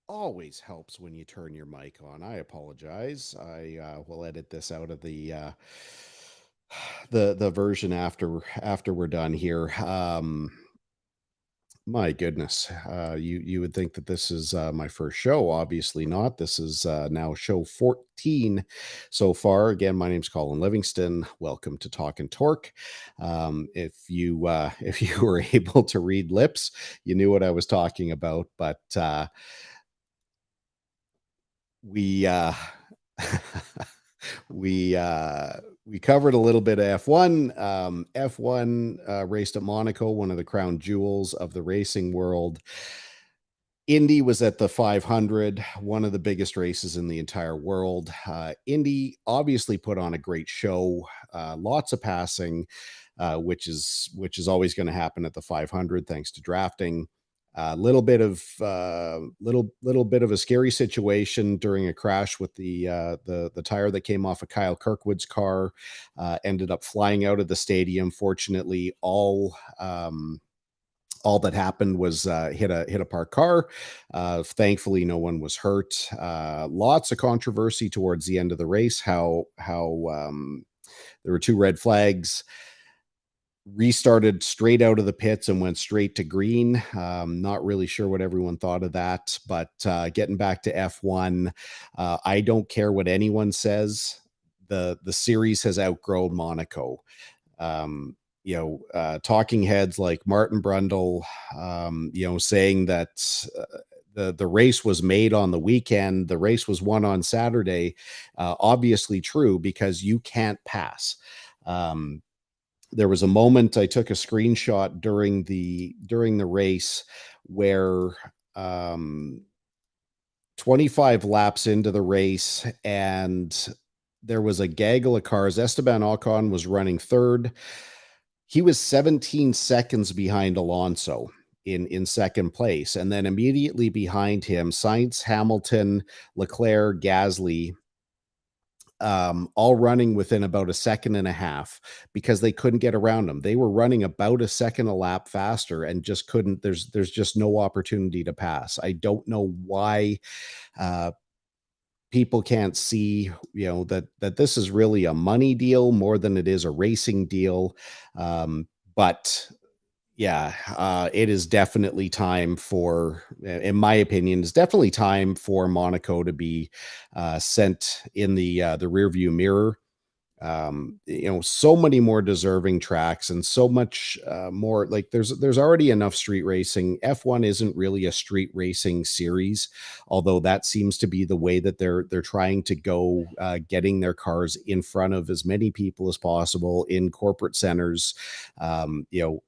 Always helps when you turn your mic on. I apologize. I will edit this out of the version after we're done here. My goodness, you would think that this is my first show. Obviously not. This is now show 14 so far. Again, my name's Colin Livingston. Welcome to Talkin Torque. If you if you were able to read lips, you knew what I was talking about. But we we we covered a little bit of F1. F1 raced at Monaco, one of the crown jewels of the racing world. Indy was at the 500, one of the biggest races in the entire world. Indy obviously put on a great show, lots of passing, which is always going to happen at the 500 thanks to drafting. A little bit of a scary situation during a crash with the tire that came off of Kyle Kirkwood's car, ended up flying out of the stadium. Fortunately, all that happened was hit a parked car. Thankfully, no one was hurt. Lots of controversy towards the end of the race. How there were two red flags, restarted straight out of the pits and went straight to green. Not really sure what everyone thought of that, but getting back to F1, I don't care what anyone says. The series has outgrown Monaco. Talking heads like Martin Brundle, saying that the race was made on the weekend, the race was won on Saturday. Obviously true, because you can't pass. There was a moment I took a screenshot during the race where 25 laps into the race, and there was a gaggle of cars. Esteban Ocon was running third. He was 17 seconds behind Alonso in second place, and then immediately behind him, Sainz, Hamilton, Leclerc, Gasly, all running within about a second and a half because they couldn't get around them. They were running about a second a lap faster and just couldn't. There's just no opportunity to pass. I don't know why uh, people can't see, that this is really a money deal more than it is a racing deal. But yeah, it is definitely time for, in my opinion, it's definitely time for Monaco to be sent in the rear view mirror. So many more deserving tracks and so much more. Like there's already enough street racing. F1 isn't really a street racing series, although that seems to be the way that they're trying to go, getting their cars in front of as many people as possible in corporate centers.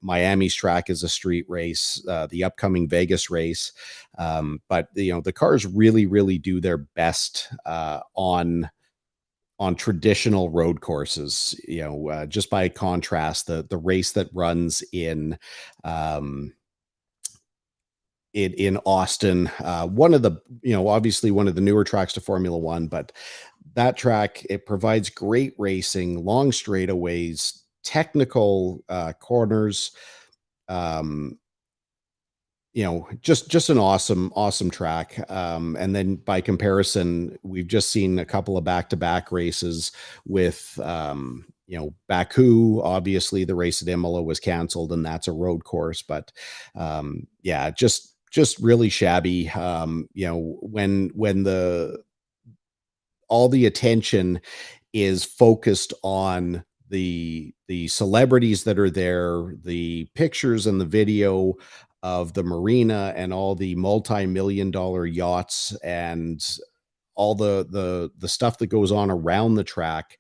Miami's track is a street race, the upcoming Vegas race. But the cars really do their best on traditional road courses. Just by contrast, the race that runs um, in Austin, one of the obviously one of the newer tracks to Formula One, but that track, it provides great racing, long straightaways, technical corners. Um, just an awesome track. And then by comparison, we've just seen a couple of back-to-back races with Baku. Obviously the race at Imola was canceled, and that's a road course, but yeah, just really shabby. When the all the attention is focused on the celebrities that are there, the pictures and the video of the marina and all the multi-million dollar yachts and all the stuff that goes on around the track,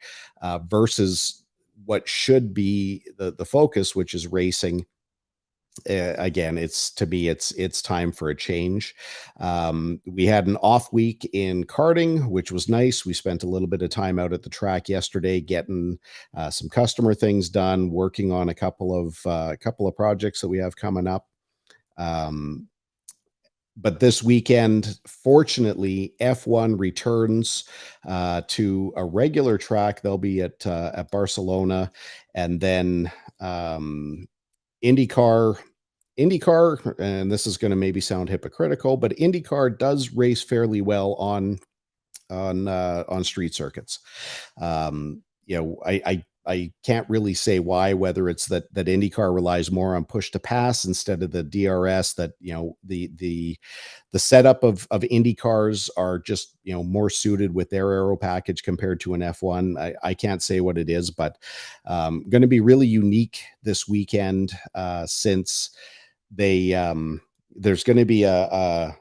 versus what should be the focus, which is racing. Again, it's time for a change. We had an off week in karting, which was nice. We spent a little bit of time out at the track yesterday getting some customer things done, working on a couple of projects that we have coming up. um, but this weekend, fortunately, F1 returns to a regular track. They'll be at Barcelona, and then IndyCar IndyCar, and this is going to maybe sound hypocritical, but IndyCar does race fairly well on street circuits. I can't really say why, whether it's that IndyCar relies more on push to pass instead of the DRS. That the setup of Indy cars are just more suited with their aero package compared to an F1. I can't say what it is, but going to be really unique this weekend since they there's going to be a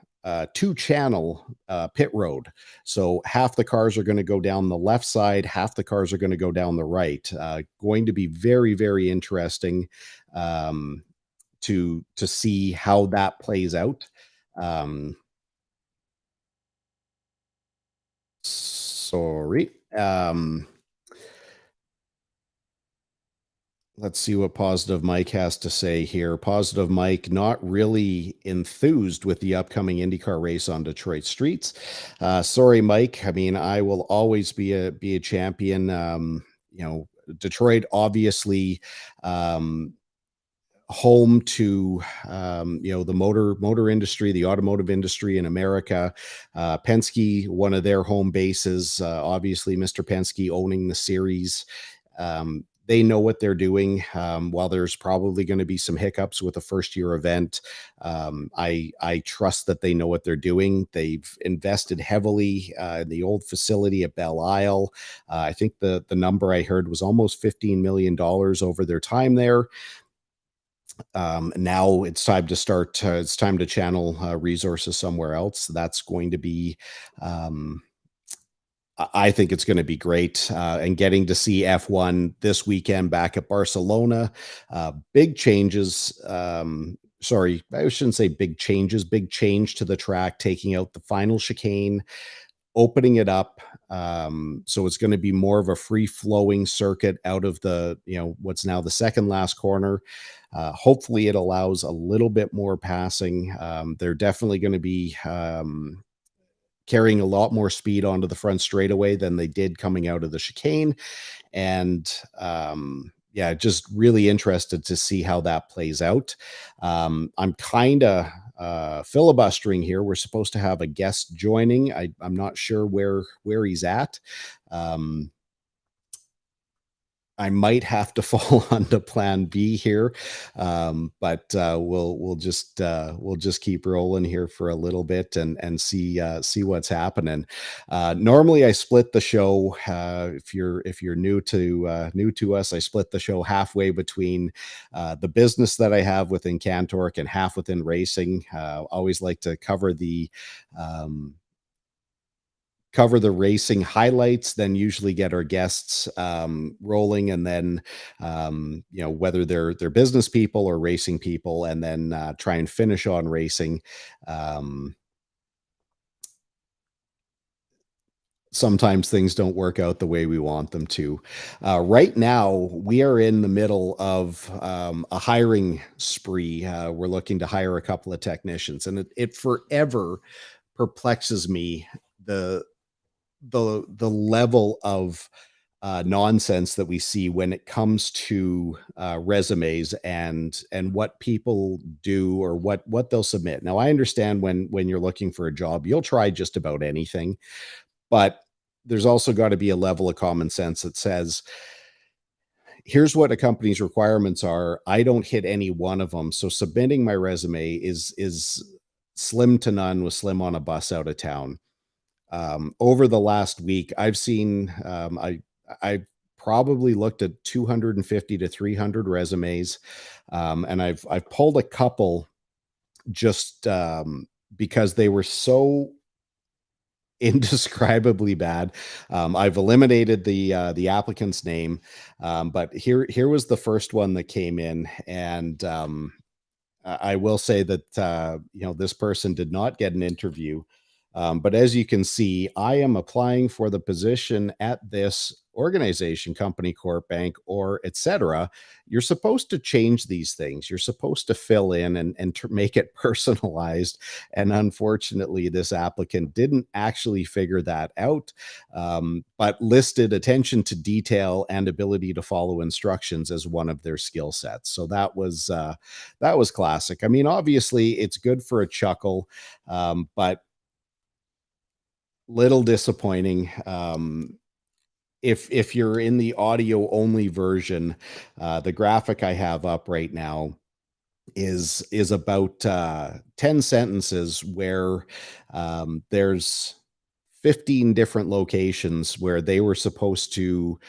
two-channel pit road. So half the cars are going to go down the left side, half the cars are going to go down the right. Going to be very, very interesting to see how that plays out. Um, sorry. Let's see what Positive Mike has to say here. Positive Mike, not really enthused with the upcoming IndyCar race on Detroit streets. Sorry, Mike. I mean, I will always be a champion. Detroit, obviously, home to the motor industry, the automotive industry in America. Penske, one of their home bases. Obviously, Mr. Penske owning the series. They know what they're doing. While there's probably going to be some hiccups with a first year event, I trust that they know what they're doing. They've invested heavily in the old facility at Belle Isle. I think the number I heard was almost $15 million over their time there. Now it's time to start. It's time to channel resources somewhere else. That's going to be. I think it's going to be great. And getting to see F1 this weekend back at Barcelona, big changes. Sorry, I shouldn't say big changes. Big change to the track, taking out the final chicane, opening it up. So it's going to be more of a free flowing circuit out of the, what's now the second last corner. Hopefully it allows a little bit more passing. They're definitely going to be carrying a lot more speed onto the front straightaway than they did coming out of the chicane. And yeah, just really interested to see how that plays out. I'm kind of filibustering here. We're supposed to have a guest joining. I'm not sure where he's at. I might have to fall onto plan B here. But we'll just keep rolling here for a little bit and see what's happening. Normally I split the show. If you're new to us, I split the show halfway between the business that I have within Cantork and half within racing. Always like to cover the racing highlights, then usually get our guests rolling, and then whether they're business people or racing people, and then try and finish on racing. Sometimes things don't work out the way we want them to. Right now, we are in the middle of a hiring spree. We're looking to hire a couple of technicians, and it forever perplexes me the level of nonsense that we see when it comes to resumes and what people do or what they'll submit. Now, I understand when you're looking for a job, you'll try just about anything, but there's also got to be a level of common sense that says, here's what a company's requirements are. I don't hit any one of them, so submitting my resume is slim to none with slim on a bus out of town. Over the last week, I've seen, I probably looked at 250 to 300 resumes. And I've pulled a couple just, because they were so indescribably bad. I've eliminated the applicant's name. But here was the first one that came in, and, I will say that, this person did not get an interview. But as you can see, I am applying for the position at this organization, company, corp, bank, or etc., you're supposed to change these things. You're supposed to fill in and make it personalized. And unfortunately, this applicant didn't actually figure that out, but listed attention to detail and ability to follow instructions as one of their skill sets. So that was classic. I mean, obviously, it's good for a chuckle, but little disappointing. If you're in the audio only version, the graphic I have up right now is about 10 sentences where there's 15 different locations where they were supposed to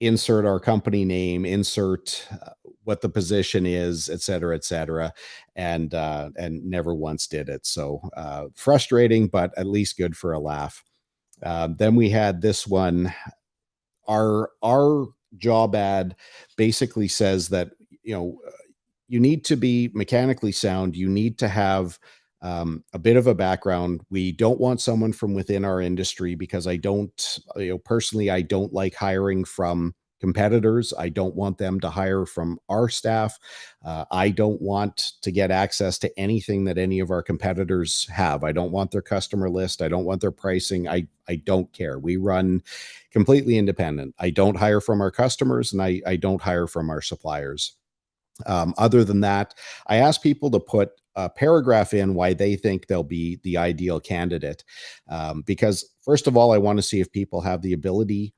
insert our company name, insert what the position is, et cetera, and never once did it. So frustrating, but at least good for a laugh. Then we had this one. Our job ad basically says that, you know, you need to be mechanically sound. You need to have a bit of a background. We don't want someone from within our industry because I don't, you know, personally, I don't like hiring from competitors. I don't want them to hire from our staff. I don't want to get access to anything that any of our competitors have. I don't want their customer list. I don't want their pricing. I don't care. We run completely independent. I don't hire from our customers, and I don't hire from our suppliers. Other than that, I ask people to put a paragraph in why they think they'll be the ideal candidate. Because first of all, I want to see if people have the ability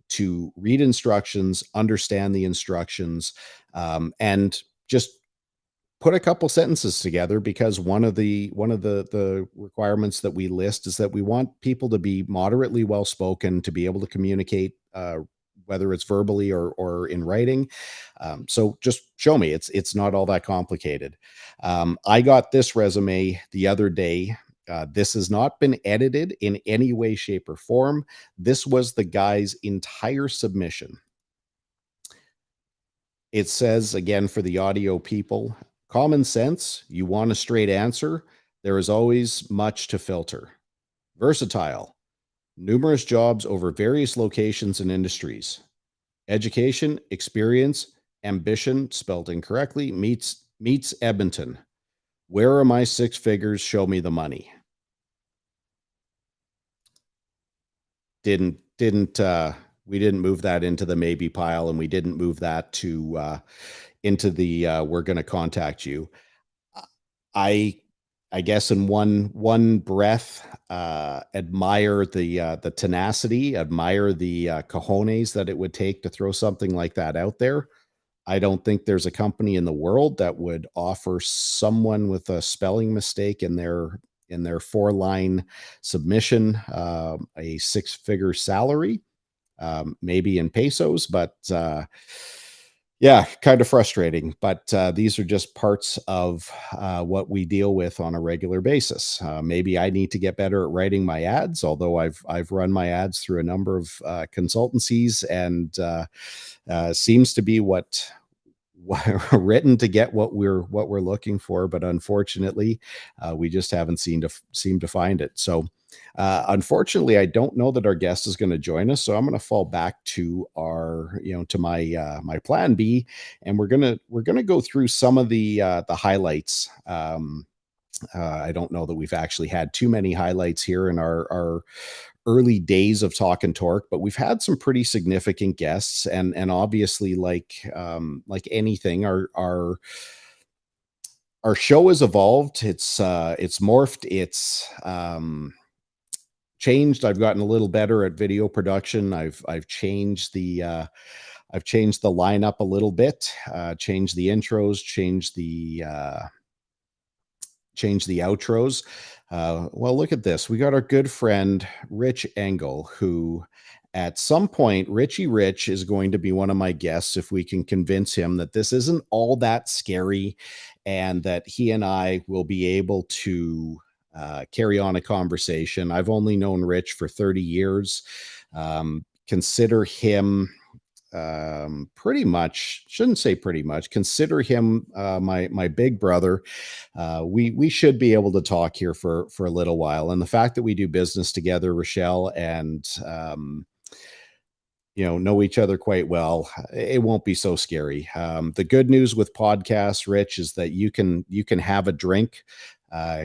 to read instructions, understand the instructions, and just put a couple sentences together, because one of the requirements that we list is that we want people to be moderately well spoken, to be able to communicate, whether it's verbally or in writing. So just show me it's not all that complicated. I got this resume the other day. This has not been edited in any way, shape, or form. This was the guy's entire submission. It says, again, for the audio people, common sense, you want a straight answer. There is always much to filter. Versatile, numerous jobs over various locations and industries. Education, experience, ambition, spelled incorrectly, meets Edmonton. Where are my six figures? Show me the money. We didn't move that into the maybe pile, and we didn't move that to into the we're going to contact you. I guess in one breath, admire the tenacity, admire the cojones that it would take to throw something like that out there. I don't think there's a company in the world that would offer someone with a spelling mistake in their 4-line submission a six-figure salary, maybe in pesos, but yeah, kind of frustrating. But these are just parts of what we deal with on a regular basis. Maybe I need to get better at writing my ads, although I've run my ads through a number of consultancies, and seems to be what written to get what we're looking for. But unfortunately, we just haven't seemed to find it. So unfortunately, I don't know that our guest is going to join us, so I'm going to fall back to our, to my my plan B, and we're gonna go through some of the highlights. I don't know that we've actually had too many highlights here in our early days of Talkin Torque, but we've had some pretty significant guests, and obviously, like anything, our show has evolved. It's morphed. It's changed. I've gotten a little better at video production. I've changed the lineup a little bit, changed the intros, changed the outros. Well, look at this. We got our good friend Rich Engel, who at some point, Richie Rich is going to be one of my guests if we can convince him that this isn't all that scary, and that he and I will be able to carry on a conversation. I've only known Rich for 30 years. Consider him pretty much, shouldn't say pretty much, consider him my big brother. We should be able to talk here for a little while. And the fact that we do business together, Rochelle, and know each other quite well, it won't be so scary. The good news with podcasts, Rich, is that you can have a drink.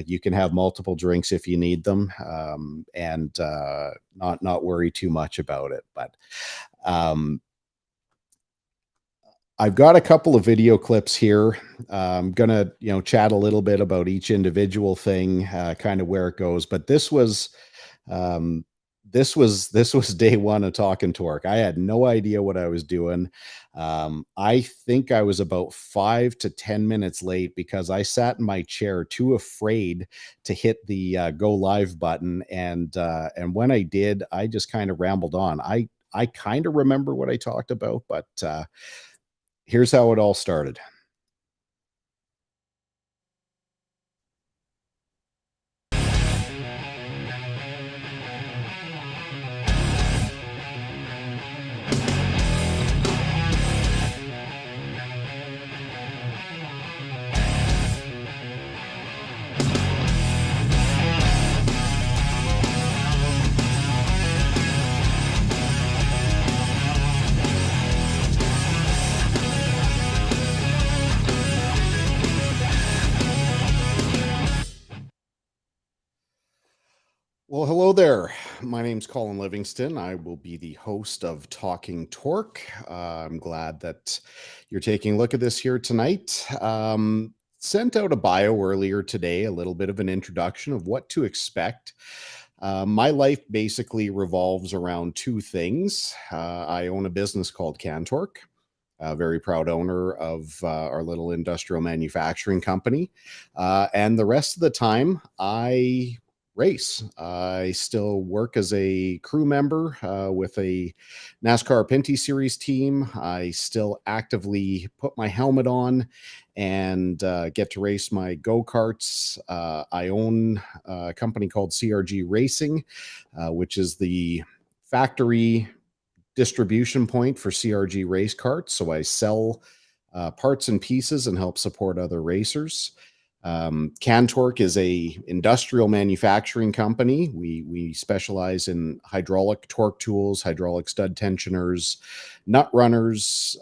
You can have multiple drinks if you need them, and not worry too much about it. But um, I've got a couple of video clips here. I'm gonna, chat a little bit about each individual thing, kind of where it goes. But um, this was day one of Talkin Torque. I had no idea what I was doing. I think I was about 5 to 10 minutes late because I sat in my chair too afraid to hit the go live button, and when I did, I just kind of rambled on. I kind of remember what I talked about, but here's how it all started. Well, hello there. My name's Colin Livingston. I will be the host of Talking Torque. I'm glad that you're taking a look at this here tonight. Sent out a bio earlier today, a little bit of an introduction of what to expect. My life basically revolves around two things. I own a business called Cantorque, a very proud owner of our little industrial manufacturing company. And the rest of the time, I race. I still work as a crew member with a NASCAR Pinty series team. I still actively put my helmet on and get to race my go-karts. I own a company called CRG Racing, which is the factory distribution point for CRG race carts. So I sell parts and pieces and help support other racers. Cantorque is a industrial manufacturing company. We specialize in hydraulic torque tools, hydraulic stud tensioners, nut runners,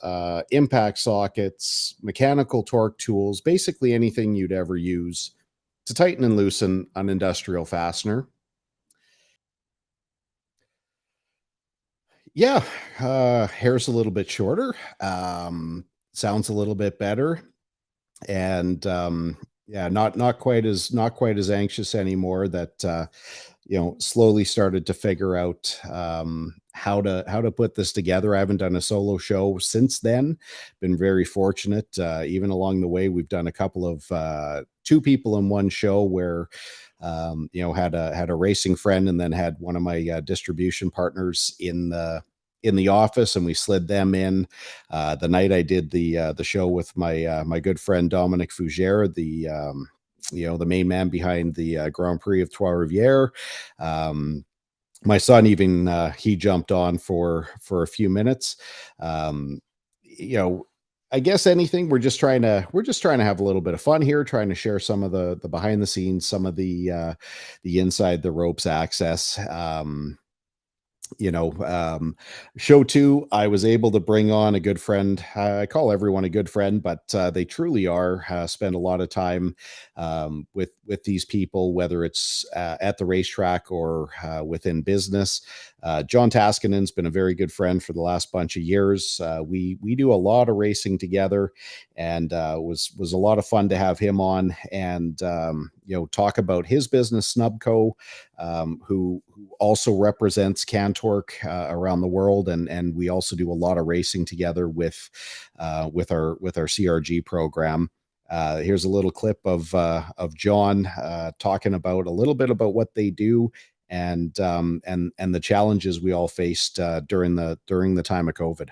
impact sockets, mechanical torque tools, basically anything you'd ever use to tighten and loosen an industrial fastener. Yeah, hair's a little bit shorter. Sounds a little bit better, and yeah, not quite as anxious anymore. That slowly started to figure out how to put this together. I haven't done a solo show since then. Been very fortunate. Even along the way, we've done a couple of two people in one show where had a racing friend and then had one of my distribution partners in the office, and we slid them in the night I did the show with my good friend Dominic Fugère, the main man behind the Grand Prix of Trois Rivieres. My son even he jumped on for a few minutes. Um, you know, I guess anything. We're just trying to have a little bit of fun here, trying to share some of the behind the scenes, some of the inside the ropes access. You know, um, Show two, I was able to bring on a good friend. I call everyone a good friend, but they truly are. Spend a lot of time with these people, whether it's at the racetrack or within business. John Taskinen's been a very good friend for the last bunch of years. We do a lot of racing together, and was a lot of fun to have him on and talk about his business, Snubco, who also represents Cantorque around the world, and we also do a lot of racing together with our CRG program. Here's a little clip of John talking about a little bit about what they do and the challenges we all faced during the time of COVID.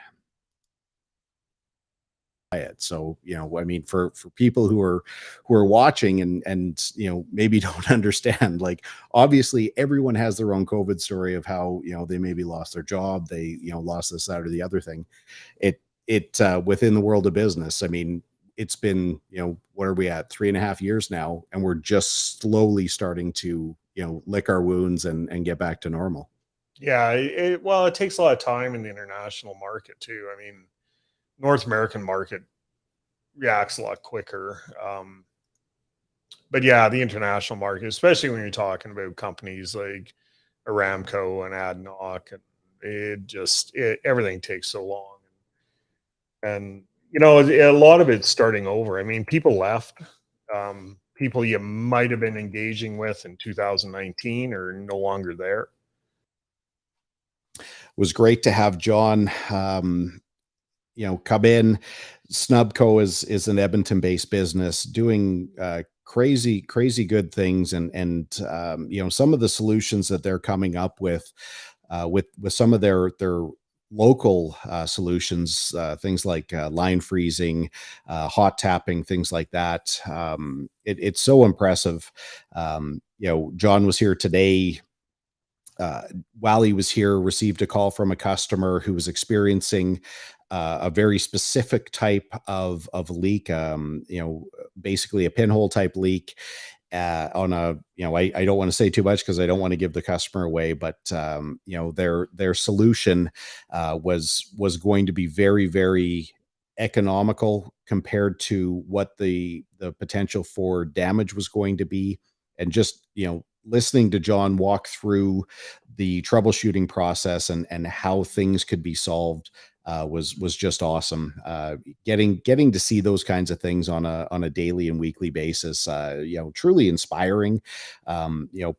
It. So, I mean, for people who are watching and maybe don't understand, like obviously everyone has their own COVID story of how they maybe lost their job, they lost this, that, or the other thing. It within the world of business. I mean, it's been what are we at 3.5 years now, and we're just slowly starting to lick our wounds and get back to normal. Yeah, well, it takes a lot of time in the international market too. I mean, North American market reacts a lot quicker. But yeah, the international market, especially when you're talking about companies like Aramco and ADNOC, and everything takes so long. And a lot of it's starting over. I mean, people left. People you might have been engaging with in 2019 are no longer there. It was great to have John, come in. Snubco is an Edmonton-based business doing crazy good things, and some of the solutions that they're coming up with some of their local solutions, things like line freezing, hot tapping, things like that. It's so impressive. John was here today. While he was here, received a call from a customer who was experiencing a very specific type of leak, basically a pinhole type leak on a, I don't want to say too much because I don't want to give the customer away, but their solution was going to be very, very economical compared to what the potential for damage was going to be. And just, listening to John walk through the troubleshooting process and how things could be solved was just awesome. Getting to see those kinds of things on a daily and weekly basis, truly inspiring.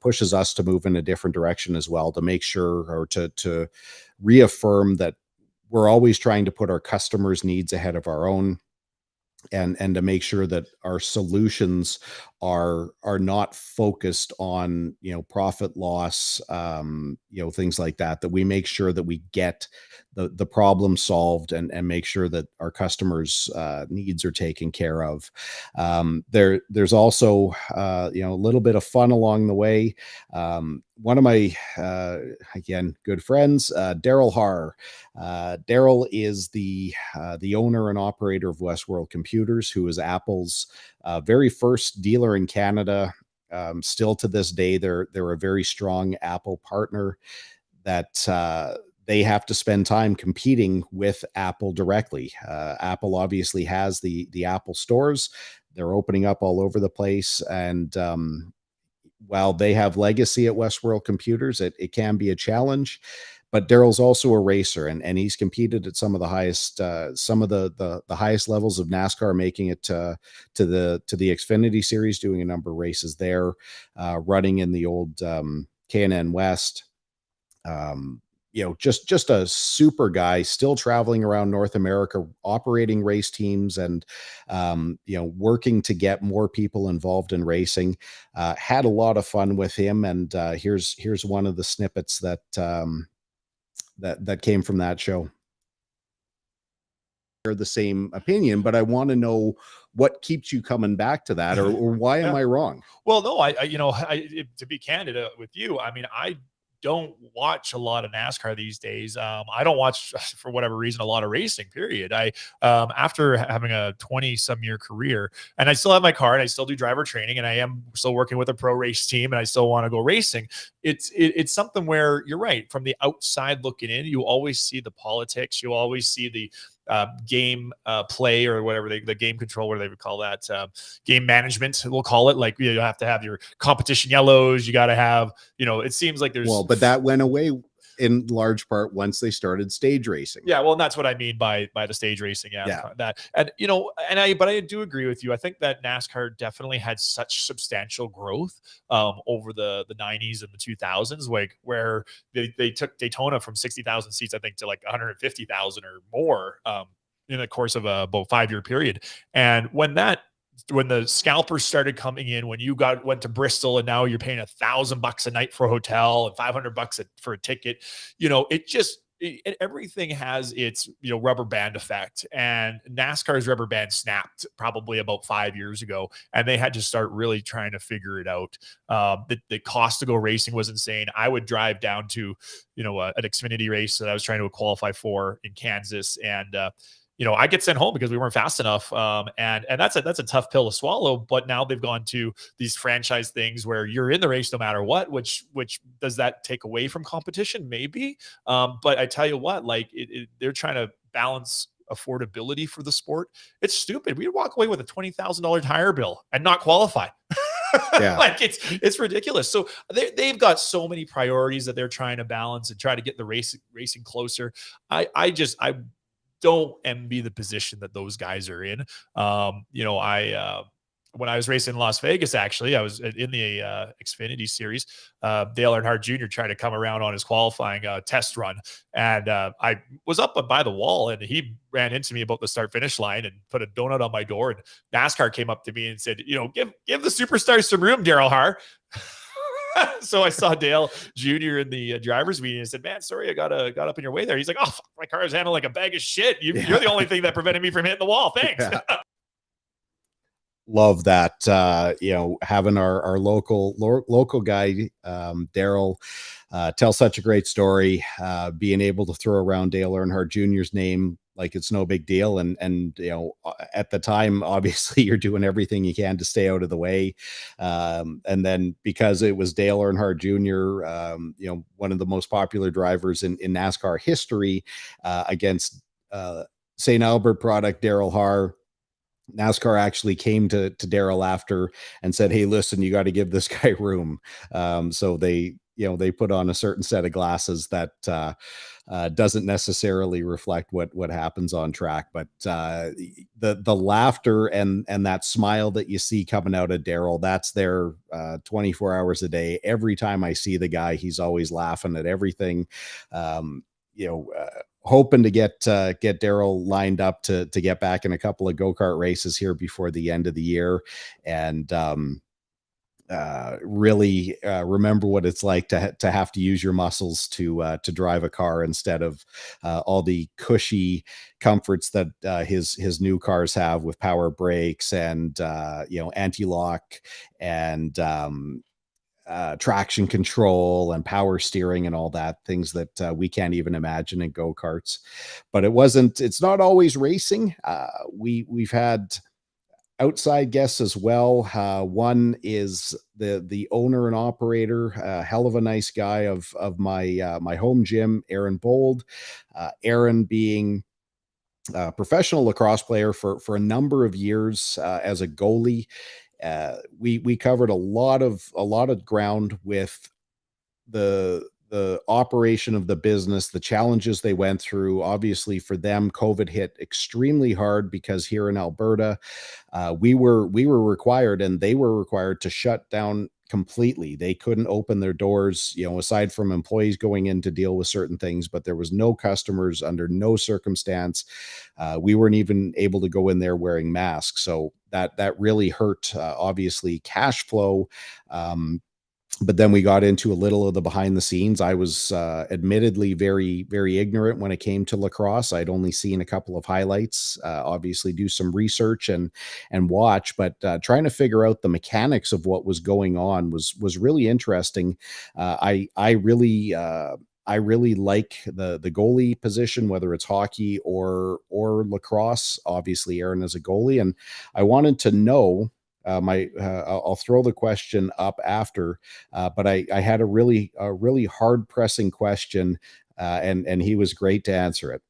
Pushes us to move in a different direction as well, to make sure, or to reaffirm that we're always trying to put our customers' needs ahead of our own, and to make sure that our solutions are not focused on profit loss, things like that we make sure that we get the problem solved, and make sure that our customers needs are taken care of. There's also a little bit of fun along the way. One of my again good friends, Daryl Harr. Daryl is the owner and operator of Westworld Computers, who is Apple's very first dealer in Canada. Still to this day, they're a very strong Apple partner that they have to spend time competing with Apple directly. Apple obviously has the Apple stores. They're opening up all over the place, and while they have legacy at Westworld Computers, it can be a challenge. But Daryl's also a racer, and he's competed at some of the highest highest levels of NASCAR, making it to the Xfinity Series, doing a number of races there, running in the old K&N West. Just a super guy, still traveling around North America, operating race teams, and working to get more people involved in racing. Had a lot of fun with him, and here's one of the snippets that came from that show. Are the same opinion, but I want to know what keeps you coming back to that, or why am I wrong? Well, no, to be candid with you, I mean, I don't watch a lot of NASCAR these days. I don't watch, for whatever reason, a lot of racing, period. After having a 20-some year career, and I still have my car, and I still do driver training, and I am still working with a pro race team, and I still want to go racing. It's something where you're right. From the outside looking in, you always see the politics. You always see the game play, or whatever the game control, whatever they would call that, game management, we'll call it. Like, you have to have your competition yellows. You got to have, it seems like there's, but that went away in large part once they started stage racing. Yeah, well, and that's what I mean by the stage racing. Yeah. That, and but I do agree with you. I think that NASCAR definitely had such substantial growth over the 90s and the 2000s, like where they took Daytona from 60,000 seats, I think, to like 150,000 or more in the course of about 5-year period. And when the scalpers started coming in, when you went to Bristol, and now you're paying $1,000 a night for a hotel and $500 for a ticket, everything has its rubber band effect. And NASCAR's rubber band snapped probably about 5 years ago, and they had to start really trying to figure it out. The cost to go racing was insane. I would drive down to an Xfinity race that I was trying to qualify for in Kansas, and I get sent home because we weren't fast enough. And that's a tough pill to swallow. But now they've gone to these franchise things where you're in the race no matter what, which does that take away from competition? Maybe. But I tell you what, like they're trying to balance affordability for the sport. It's stupid. We'd walk away with a $20,000 tire bill and not qualify. Yeah. Like it's ridiculous. So they've got so many priorities that they're trying to balance and try to get the racing closer. I don't envy the position that those guys are in. When I was racing in Las Vegas, actually, I was in the Xfinity series. Dale Earnhardt Jr. tried to come around on his qualifying test run, and I was up by the wall, and he ran into me about the start-finish line and put a donut on my door. And NASCAR came up to me and said, give the superstars some room, Daryl Harr. So I saw Dale Jr. in the driver's meeting and said, man, sorry, I got up in your way there. He's like, oh, fuck, my car is handled like a bag of shit. You're the only thing that prevented me from hitting the wall. Thanks. Yeah. Love that, having our local guy, Daryl, tell such a great story, being able to throw around Dale Earnhardt Jr.'s name like it's no big deal. And at the time, obviously you're doing everything you can to stay out of the way. And then because it was Dale Earnhardt Jr., one of the most popular drivers in NASCAR history, against St. Albert product Daryl Harr, NASCAR actually came to Daryl after and said, hey, listen, you got to give this guy room. So they put on a certain set of glasses that doesn't necessarily reflect what happens on track. But the laughter and that smile that you see coming out of Daryl, that's there 24 hours a day. Every time I see the guy, he's always laughing at everything. Hoping to get Daryl lined up to get back in a couple of go-kart races here before the end of the year, and really remember what it's like to have to use your muscles to drive a car instead of all the cushy comforts that his new cars have with power brakes and anti-lock and traction control and power steering and all that, things that we can't even imagine in go-karts. But it's not always racing. We've had outside guests as well. One is the owner and operator, hell of a nice guy of my home gym, Aaron Bold. Aaron being a professional lacrosse player for a number of years as a goalie. We covered a lot of ground with the operation of the business, the challenges they went through. Obviously for them, COVID hit extremely hard because here in Alberta, we were required and they were required to shut down completely. They couldn't open their doors, aside from employees going in to deal with certain things, but there was no customers under no circumstance. We weren't even able to go in there wearing masks. So that really hurt, obviously, cash flow. But then we got into a little of the behind the scenes. I was admittedly very, very ignorant when it came to lacrosse. I'd only seen a couple of highlights, obviously do some research and watch, but trying to figure out the mechanics of what was going on was really interesting. I really like the goalie position, whether it's hockey or lacrosse. Obviously, Aaron is a goalie, and I wanted to know. I'll throw the question up after, but I had a really hard pressing question, and he was great to answer it.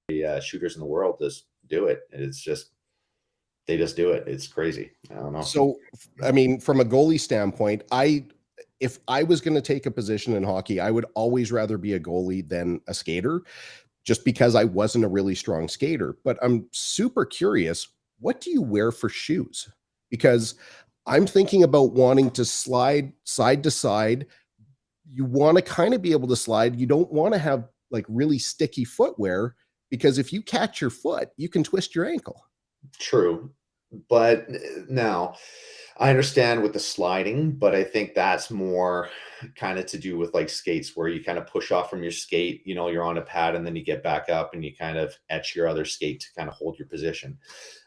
The shooters in the world just do it. They just do it. It's crazy. I don't know. So, I mean, from a goalie standpoint, if I was going to take a position in hockey, I would always rather be a goalie than a skater, just because I wasn't a really strong skater. But I'm super curious. What do you wear for shoes? Because I'm thinking about wanting to slide side to side. You want to kind of be able to slide. You don't want to have like really sticky footwear, because if you catch your foot, you can twist your ankle. True. But now I understand with the sliding, but I think that's more kind of to do with like skates, where you kind of push off from your skate, you're on a pad and then you get back up and you kind of etch your other skate to kind of hold your position.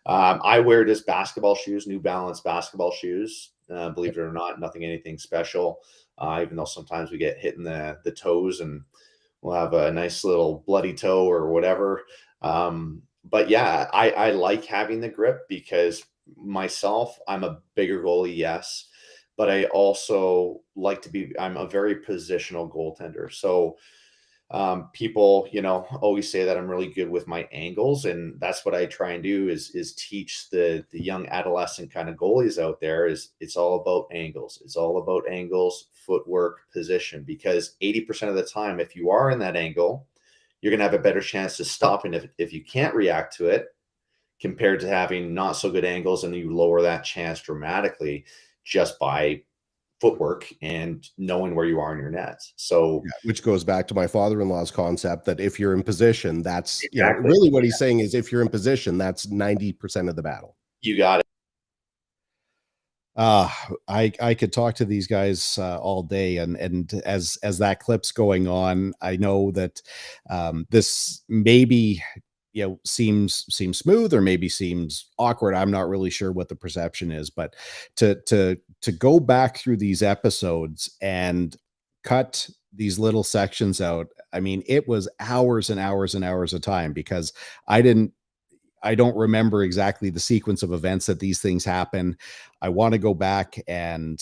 I wear just basketball shoes, New Balance basketball shoes. Believe it or not, anything special. Even though sometimes we get hit in the toes and we'll have a nice little bloody toe or whatever. But yeah, I like having the grip because myself, I'm a bigger goalie, yes, but I also like to be, I'm a very positional goaltender. So people, always say that I'm really good with my angles, and that's what I try and do is teach the young adolescent kind of goalies out there is it's all about angles. It's all about angles, footwork, position, because 80% of the time, if you are in that angle, you're going to have a better chance to stop. And if you can't react to it, compared to having not so good angles, and you lower that chance dramatically just by footwork and knowing where you are in your nets. So Yeah, which goes back to my father-in-law's concept that if you're in position, that's exactly. really what he's saying is if you're in position, that's 90% of the battle. You got it. I could talk to these guys all day, and as that clip's going on, I know that this maybe seems smooth or maybe seems awkward. I'm not really sure what the perception is, but to go back through these episodes and cut these little sections out, I mean, it was hours and hours and hours of time because I don't remember exactly the sequence of events that these things happen. I want to go back and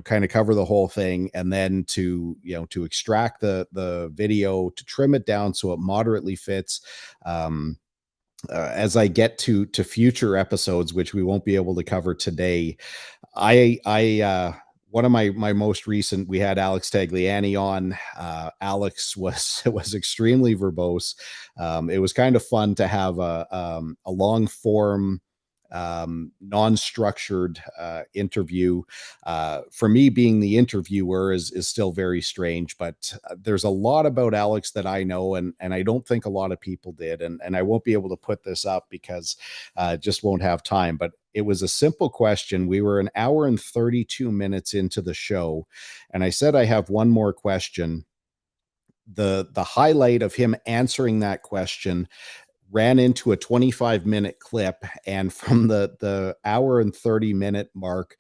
kind of cover the whole thing, and then to extract the video, to trim it down so it moderately fits. As I get to future episodes, which we won't be able to cover today, one of my most recent, we had Alex Tagliani on. Alex was extremely verbose. It was kind of fun to have a long form, non-structured interview. For me, being the interviewer is still very strange, but there's a lot about Alex that I know, and I don't think a lot of people did, and I won't be able to put this up because just won't have time. But it was a simple question. We were an hour and 32 minutes into the show, and I said I have one more question. The highlight of him answering that question ran into a 25-minute clip, and from the hour and 30-minute mark,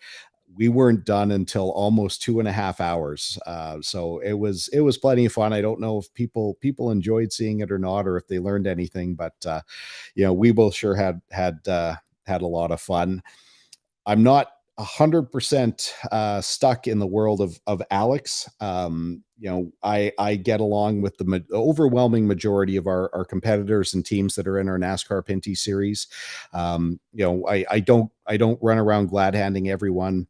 we weren't done until almost 2.5 hours. So it was plenty of fun. I don't know if people enjoyed seeing it or not, or if they learned anything, but we both sure had a lot of fun. I'm not 100% stuck in the world of Alex. I get along with the overwhelming majority of our competitors and teams that are in our NASCAR Pinty series. I don't run around glad handing everyone,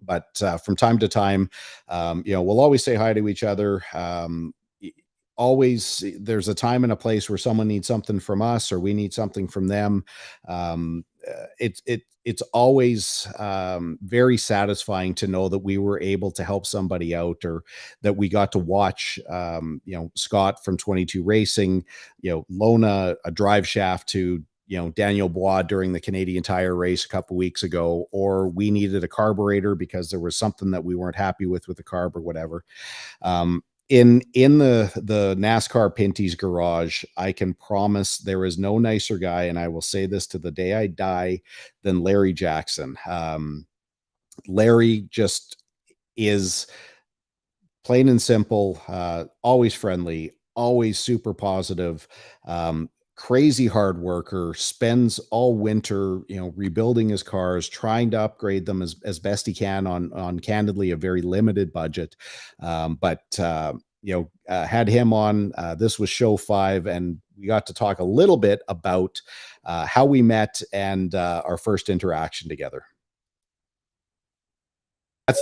but from time to time, we'll always say hi to each other. Always, there's a time and a place where someone needs something from us or we need something from them. It's always very satisfying to know that we were able to help somebody out, or that we got to watch Scott from 22 Racing loan a drive shaft to Daniel Bois during the Canadian Tire race a couple weeks ago, or we needed a carburetor because there was something that we weren't happy with the carb or whatever. In the NASCAR Pinty's garage, I can promise there is no nicer guy, and I will say this to the day I die, than Larry Jackson. Larry just is plain and simple, always friendly, always super positive, crazy hard worker, spends all winter, rebuilding his cars, trying to upgrade them as best he can on candidly a very limited budget. But had him on, this was show 5, and we got to talk a little bit about how we met and our first interaction together.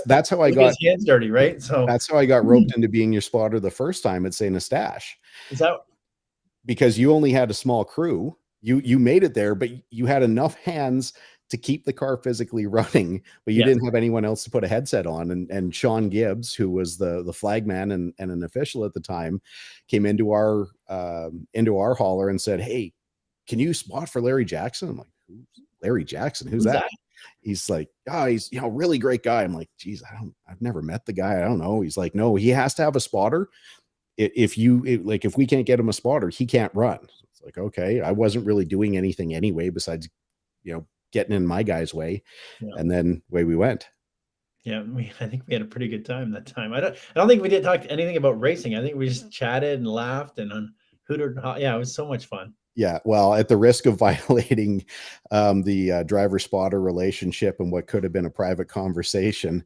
That's how I got his hands dirty, right? So that's how I got roped into being your spotter the first time at St. Eustache. Is that because you only had a small crew. You made it there, but you had enough hands to keep the car physically running, but you didn't have anyone else to put a headset on. And Sean Gibbs, who was the flagman and an official at the time, came into our hauler and said, "Hey, can you spot for Larry Jackson?" I'm like, "Who's Larry Jackson? Who's that?" He's like, "Oh, he's really great guy." I'm like, "Geez, I've never met the guy. I don't know." He's like, "No, he has to have a spotter. If we can't get him a spotter, he can't run." It's like, okay, I wasn't really doing anything anyway besides, getting in my guy's way. And then away we went. Yeah, I think we had a pretty good time that time. I don't think we did talk anything about racing. I think we just chatted and laughed and hooted. Yeah, it was so much fun. Yeah, well, at the risk of violating the driver-spotter relationship and what could have been a private conversation,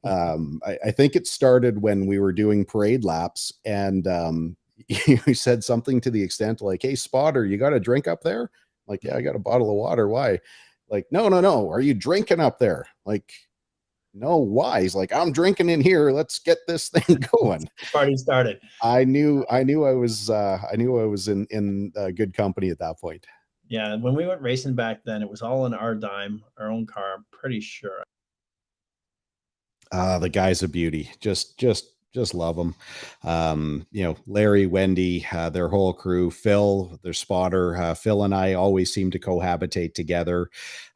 I think it started when we were doing parade laps, and you said something to the extent like, "Hey, spotter, you got a drink up there?" Like, "Yeah, I got a bottle of water. Why?" Like, "No, no, no. Are you drinking up there?" Like, "No, why?" He's like, "I'm drinking in here. Let's get this thing going." Party started. I knew I was in good company at that point. Yeah, when we went racing back then, it was all on our dime, our own car. I'm pretty sure. The guy's a beauty. Just love them. Larry, Wendy, their whole crew, Phil, their spotter. Phil and I always seem to cohabitate together.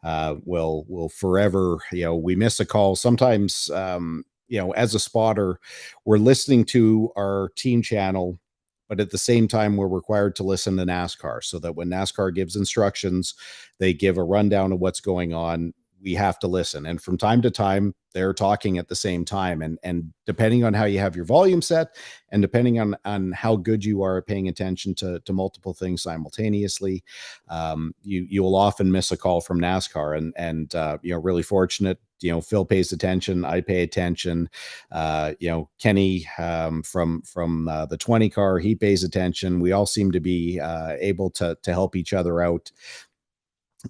We'll forever, we miss a call. Sometimes, as a spotter, we're listening to our team channel, but at the same time, we're required to listen to NASCAR so that when NASCAR gives instructions, they give a rundown of what's going on. We have to listen. And from time to time, they're talking at the same time. And depending on how you have your volume set and depending on how good you are at paying attention to multiple things simultaneously, you will often miss a call from NASCAR. And really fortunate, Phil pays attention. I pay attention. Kenny from the 20 car, he pays attention. We all seem to be able to help each other out,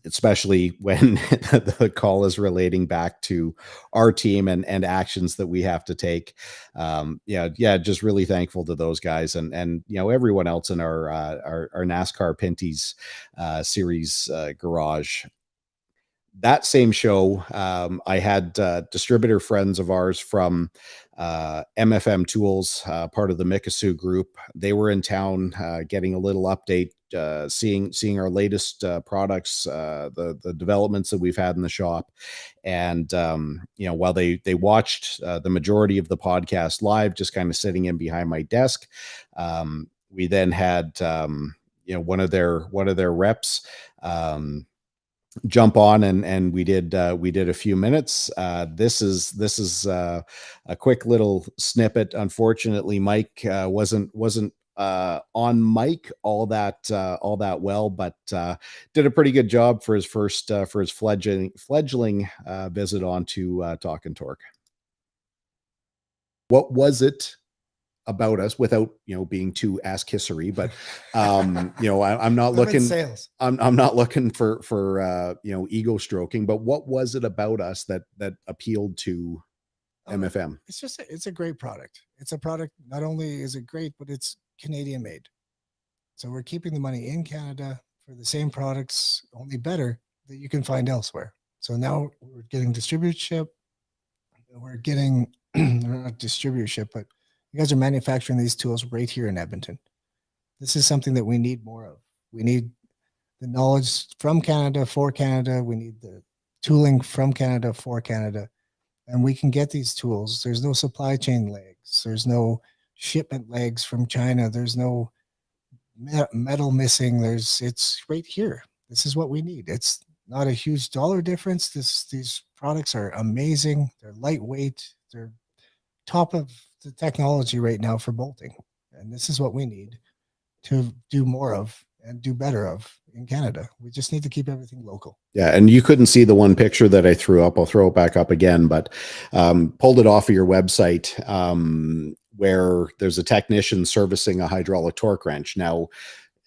especially when the call is relating back to our team and actions that we have to take. Just really thankful to those guys and everyone else in our NASCAR Pinty's series garage. That same show, I had distributor friends of ours from MFM Tools, part of the Mikisu group. They were in town getting a little update, seeing our latest products, the developments that we've had in the shop. And, while they watched the majority of the podcast live, just kind of sitting in behind my desk, we then had, one of their reps, jump on and we did a few minutes. This is a quick little snippet. Unfortunately, Mike wasn't on mic all that well, but did a pretty good job for his fledgling visit onto Talkin Torque. What was it about us, without being too ass kissery, but I'm not looking sales. I'm not looking for ego stroking, but what was it about us that appealed to MFM? It's a great product. It's a product, not only is it great, but it's Canadian made. So we're keeping the money in Canada for the same products, only better, that you can find elsewhere. So now we're getting distributorship. We're getting not distributorship, but you guys are manufacturing these tools right here in Edmonton. This is something that we need more of. We need the knowledge from Canada for Canada. We need the tooling from Canada for Canada. And we can get these tools. There's no supply chain legs. There's no shipment legs from China. There's no metal missing. It's right here. This is what we need. It's not a huge dollar difference. These products are amazing. They're lightweight. They're top of the technology right now for bolting. And this is what we need to do more of and do better of in Canada. We just need to keep everything local. Yeah. And you couldn't see the one picture that I threw up. I'll throw it back up again, but pulled it off of your website where there's a technician servicing a hydraulic torque wrench. Now,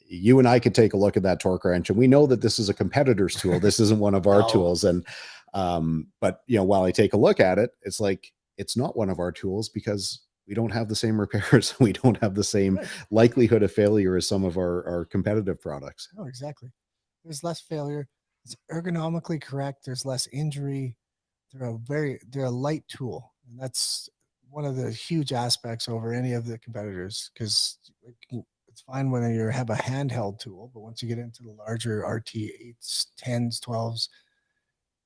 you and I could take a look at that torque wrench and we know that this is a competitor's tool. This isn't one of our tools. And, but while I take a look at it, it's like, it's not one of our tools because we don't have the same repairs. We don't have the same likelihood of failure as some of our competitive products. Oh, exactly. There's less failure. It's ergonomically correct. There's less injury. They're a light tool. And that's one of the huge aspects over any of the competitors, because it's fine when you have a handheld tool, but once you get into the larger RT8s, 10s, 12s,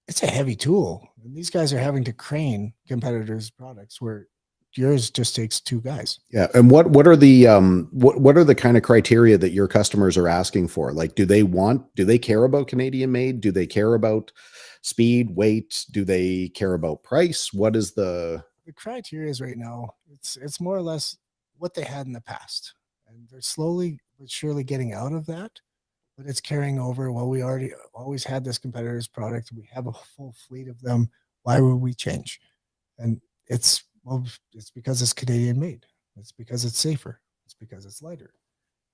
it's a heavy tool. And these guys are having to crane competitors' products where yours just takes 2 guys. Yeah. And what are the what are the kind of criteria that your customers are asking for? Like, do they care about Canadian made? Do they care about speed, weight? Do they care about price? What is the criteria is right now? It's more or less what they had in the past, and they're slowly but surely getting out of that. But it's carrying over. Well, we already always had this competitor's product. We have a full fleet of them. Why would we change? And it's because it's Canadian made. It's because it's safer. It's because it's lighter.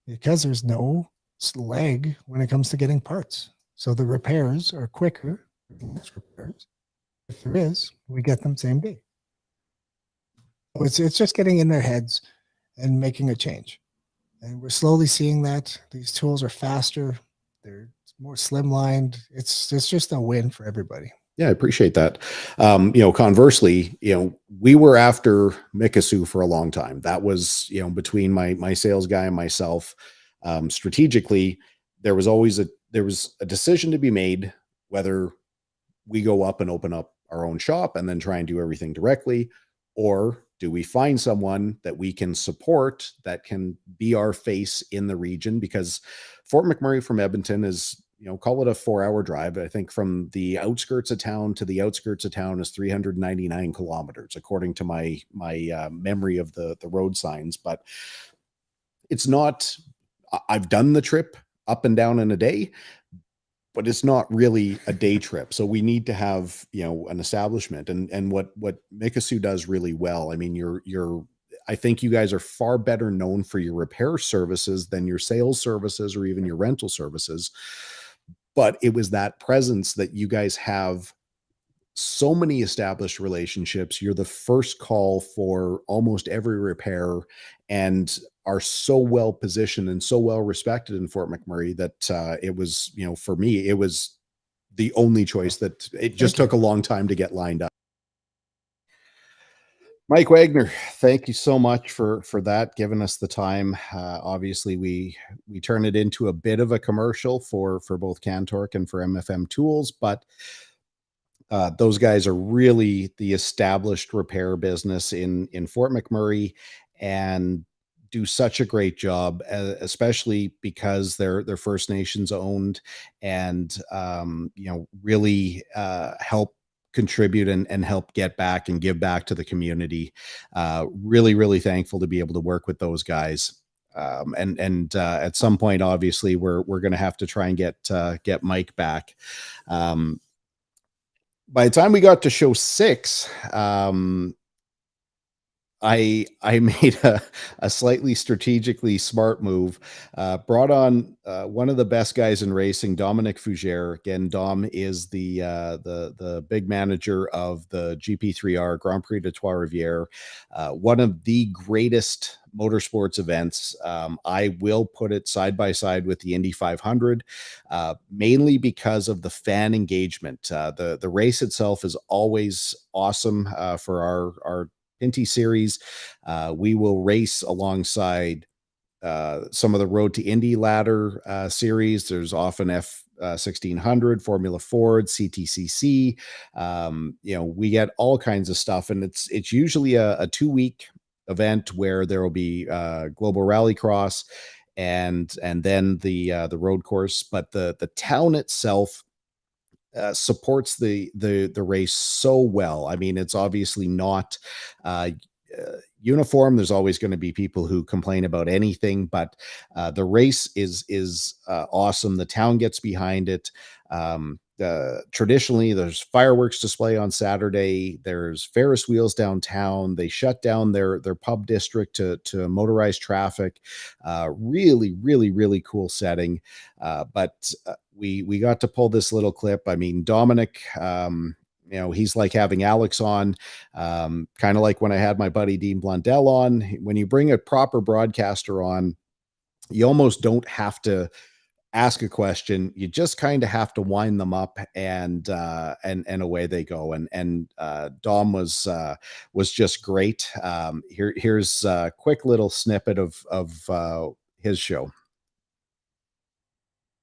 Because there's no lag when it comes to getting parts. So the repairs are quicker. Repairs. If there is, we get them same day. So it's just getting in their heads and making a change. And we're slowly seeing that. These tools are faster. They're more slimlined. It's just a win for everybody. Yeah, I appreciate that. Conversely, we were after Mikasu for a long time. That was, between my sales guy and myself, strategically, there was a decision to be made whether we go up and open up our own shop and then try and do everything directly, or do we find someone that we can support that can be our face in the region? Because Fort McMurray from Edmonton is, call it a 4-hour drive. I think from the outskirts of town to the outskirts of town is 399 kilometers, according to my memory of the road signs. But it's not, I've done the trip up and down in a day, but it's not really a day trip. So we need to have, an establishment, and what Mikasu does really well. I mean, I think you guys are far better known for your repair services than your sales services or even your rental services. But it was that presence that you guys have so many established relationships. You're the first call for almost every repair and are so well positioned and so well respected in Fort McMurray that it was, for me, it was the only choice that it just took a long time to get lined up. Mike Wagner, thank you so much for that, giving us the time. Obviously, we turn it into a bit of a commercial for both Cantorque and for MFM Tools, but those guys are really the established repair business in Fort McMurray and do such a great job, especially because they're First Nations owned, and really help contribute and help get back and give back to the community. Really, really thankful to be able to work with those guys. And at some point, obviously, we're going to have to try and get Mike back. By the time we got to show 6, I made a slightly strategically smart move, brought on one of the best guys in racing, Dominic Fugère. Again, Dom is the big manager of the GP3R Grand Prix de Trois Rivieres, one of the greatest motorsports events. I will put it side by side with the Indy 500, mainly because of the fan engagement. The race itself is always awesome for our Pinty series. We will race alongside some of the Road to Indy ladder series. There's often F1600, Formula Ford, CTCC. We get all kinds of stuff, and it's usually a 2-week event where there will be Global Rallycross and then the road course. But the town itself supports the race so well. I mean, it's obviously not uniform. There's always going to be people who complain about anything, but the race is awesome. The town gets behind it. Traditionally, there's fireworks display on Saturday. There's Ferris wheels downtown. They shut down their pub district to motorized traffic. Really, really, really cool setting. But we got to pull this little clip. I mean, Dominic, he's like having Alex on, kind of like when I had my buddy Dean Blundell on. When you bring a proper broadcaster on, you almost don't have to ask a question. You just kind of have to wind them up, and away they go. And Dom was just great. Here's a quick little snippet of his show.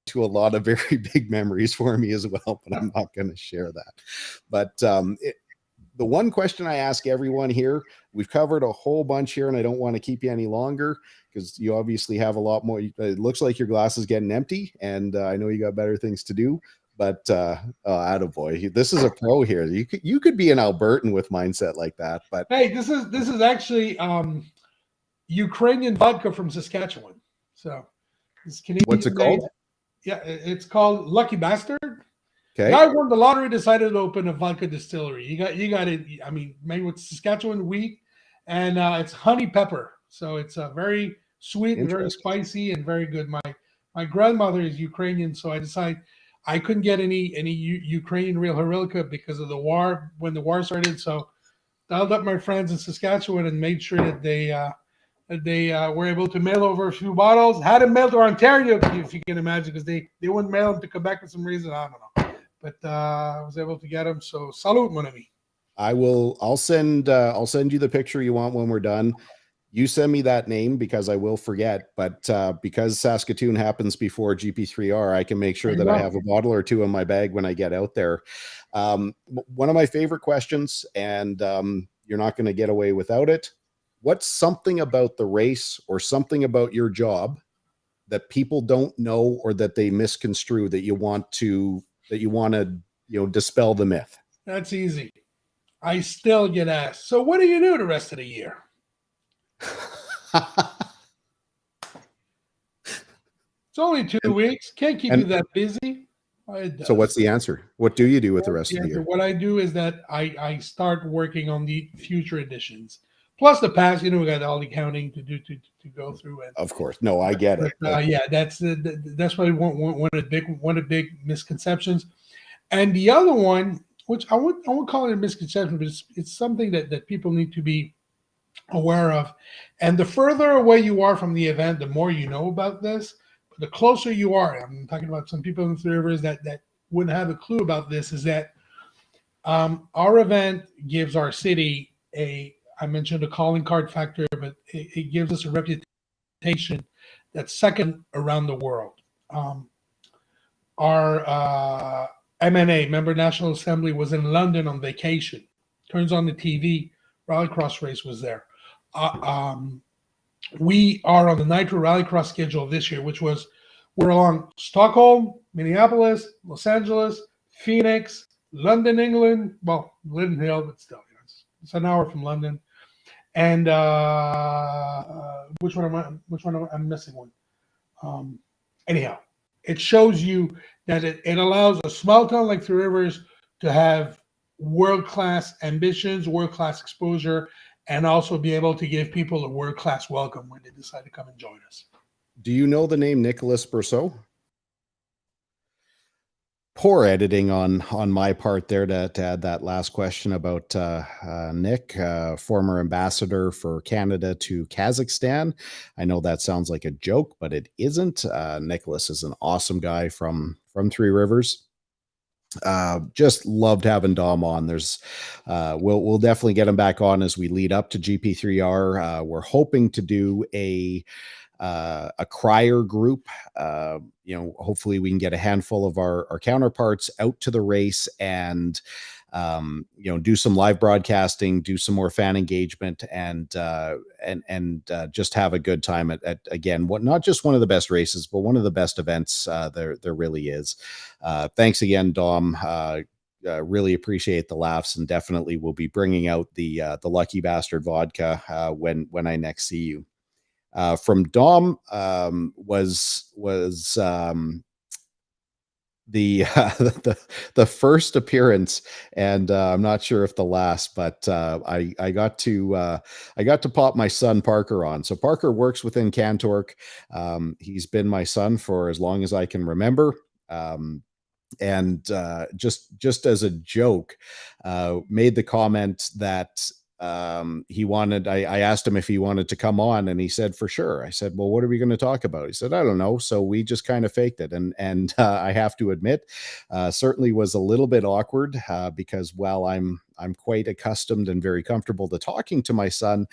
To a lot of very big memories for me as well, but I'm not going to share that. But the one question I ask everyone here, we've covered a whole bunch here, and I don't want to keep you any longer because you obviously have a lot more. It looks like your glass is getting empty, and I know you got better things to do. But attaboy, this is a pro here. You could be an Albertan with mindset like that. But hey, this is actually Ukrainian vodka from Saskatchewan. So it's Canadian. What's it called? Yeah, it's called Lucky Bastard. Okay. Guy won the lottery, decided to open a vodka distillery. You got it. I mean, made with Saskatchewan wheat, and it's honey pepper. So it's very sweet and very spicy and very good. My grandmother is Ukrainian, so I decided I couldn't get any Ukrainian real Horilka because of the war when the war started. So dialed up my friends in Saskatchewan and made sure that they were able to mail over a few bottles. Had them mailed to Ontario, if you can imagine, because they wouldn't mail them to Quebec for some reason. I don't know. But I was able to get them. So salute, mon ami. I'll send you the picture you want when we're done. You send me that name because I will forget. But because Saskatoon happens before GP3R, I can make sure that I have a bottle or two in my bag when I get out there. One of my favorite questions, and you're not going to get away without it. What's something about the race or something about your job that people don't know or that they misconstrue that you want to dispel the myth? That's easy. I still get asked, so what do you do the rest of the year? It's only 2 weeks. Can't keep you that busy. So what's the answer? What do you do with the rest of the year? What I do is that I start working on the future editions. Plus the past, we got all the accounting to do to go through. And, of course. No, I get it. Yeah, that's probably one of the big misconceptions. And the other one, which I won't call it a misconception, but it's something that people need to be aware of. And the further away you are from the event, the more you know about this. But the closer you are, I'm talking about some people in the Three Rivers that wouldn't have a clue about this, is that our event gives our city I mentioned a calling card factor, but it gives us a reputation that's second around the world. Our MNA, Member National Assembly, was in London on vacation. Turns on the TV, Rallycross race was there. We are on the Nitro Rallycross schedule this year, we're on Stockholm, Minneapolis, Los Angeles, Phoenix, London, England. Well, Linden Hill, but still, it's an hour from London. And which one am I missing one? Anyhow, it shows you that it allows a small town like Three Rivers to have world-class ambitions, world-class exposure, and also be able to give people a world-class welcome when they decide to come and join us. Do you know the name Nicholas Brousseau? Poor editing on my part there to add that last question about Nick, former ambassador for Canada to Kazakhstan. I know that sounds like a joke, but it isn't. Nicholas is an awesome guy from Three Rivers. Just loved having Dom on. We'll definitely get him back on as we lead up to GP3R. We're hoping to do a crier group. Hopefully we can get a handful of our counterparts out to the race and do some live broadcasting, do some more fan engagement, and just have a good time at again, not just one of the best races, but one of the best events there really is. Thanks again, Dom. Really appreciate the laughs, and definitely will be bringing out the Lucky Bastard vodka when I next see you. From Dom was the first appearance, and I'm not sure if the last, but I got to pop my son Parker on. So Parker works within Talkin Torque. He's been my son for as long as I can remember. And just as a joke, made the comment that I asked him if he wanted to come on, and he said, for sure. I said, well, what are we going to talk about? He said, I don't know. So we just kind of faked it. And I have to admit, certainly was a little bit awkward because while I'm quite accustomed and very comfortable to talking to my son,